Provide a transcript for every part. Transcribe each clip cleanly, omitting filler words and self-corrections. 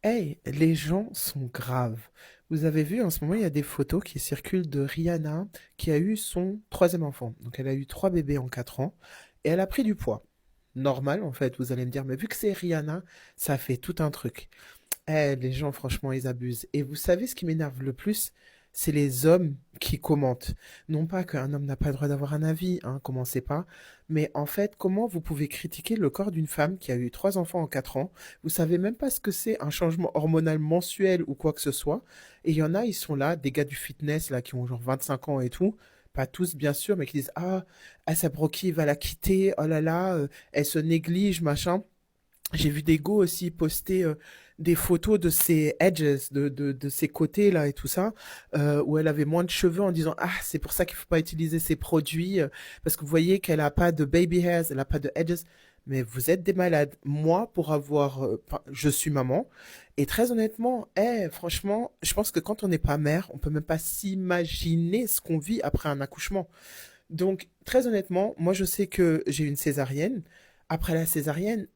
Hey, les gens sont graves. Vous avez vu, en ce moment, il y a des photos qui circulent de Rihanna qui a eu son troisième enfant. Donc, elle a eu trois bébés en 4 ans et elle a pris du poids. Normal, en fait, vous allez me dire, mais vu que c'est Rihanna, ça fait tout un truc. Eh, les gens, franchement, ils abusent. Et vous savez ce qui m'énerve le plus? C'est les hommes qui commentent. Non pas qu'un homme n'a pas le droit d'avoir un avis, hein, commencez pas. Mais en fait, comment vous pouvez critiquer le corps d'une femme qui a eu trois enfants en 4 ans? Vous savez même pas ce que c'est un changement hormonal mensuel ou quoi que ce soit. Et il y en a, ils sont là, des gars du fitness, là, qui ont genre 25 ans et tout. Pas tous, bien sûr, mais qui disent, ah, sa broquille va la quitter, oh là là, elle se néglige, machin. J'ai vu des go aussi poster des photos de ses edges, de ses côtés là et tout ça, où elle avait moins de cheveux en disant ah c'est pour ça qu'il faut pas utiliser ces produits parce que vous voyez qu'elle a pas de baby hairs, elle a pas de edges. Mais vous êtes des malades. Moi, pour avoir, je suis maman et très honnêtement, franchement, je pense que quand on n'est pas mère, on peut même pas s'imaginer ce qu'on vit après un accouchement. Donc, très honnêtement, moi, je sais que j'ai eu une césarienne. Après la césarienne,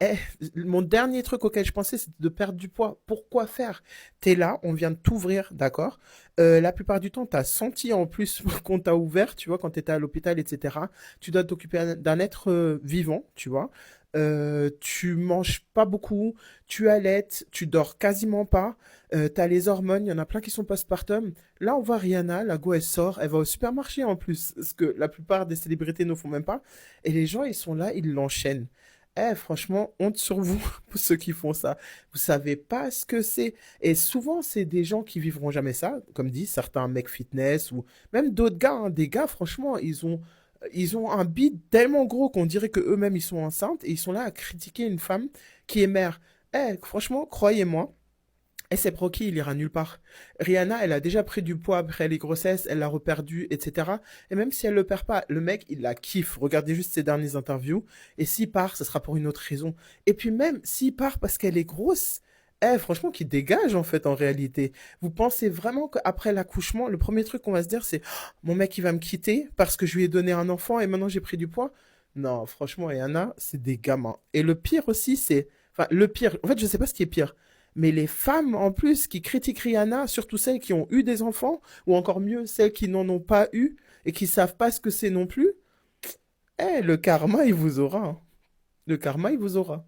mon dernier truc auquel je pensais, c'était de perdre du poids. Pourquoi faire? T'es là, on vient de t'ouvrir, d'accord? La plupart du temps, t'as senti en plus qu'on t'a ouvert, tu vois, quand t'étais à l'hôpital, etc. Tu dois t'occuper d'un être vivant, tu vois. Tu manges pas beaucoup, tu allaites, tu dors quasiment pas. T'as les hormones, il y en a plein qui sont postpartum. Là, on voit Rihanna, la go, elle sort, elle va au supermarché en plus, ce que la plupart des célébrités ne font même pas. Et les gens, ils sont là, ils l'enchaînent. Franchement, honte sur vous, pour ceux qui font ça. Vous savez pas ce que c'est. Et souvent, c'est des gens qui vivront jamais ça, comme dit certains mecs fitness ou même d'autres gars, hein. Des gars, franchement, ils ont un bide tellement gros qu'on dirait que eux-mêmes ils sont enceintes et ils sont là à critiquer une femme qui est mère. Franchement, croyez-moi, A$AP Rocky, il ira nulle part. Rihanna, elle a déjà pris du poids après les grossesses, elle l'a reperdu, etc. Et même si elle le perd pas, le mec, il la kiffe. Regardez juste ses dernières interviews. Et s'il part, ce sera pour une autre raison. Et puis même, s'il part parce qu'elle est grosse, franchement, qu'il dégage en fait en réalité. Vous pensez vraiment qu'après l'accouchement, le premier truc qu'on va se dire, c'est oh, mon mec, il va me quitter parce que je lui ai donné un enfant et maintenant j'ai pris du poids? Non, franchement, Rihanna, c'est des gamins. Et le pire aussi, c'est... Enfin, le pire, en fait, je sais pas ce qui est pire. Mais les femmes, en plus, qui critiquent Rihanna, surtout celles qui ont eu des enfants, ou encore mieux, celles qui n'en ont pas eu et qui savent pas ce que c'est non plus, le karma, il vous aura, hein. Le karma, il vous aura.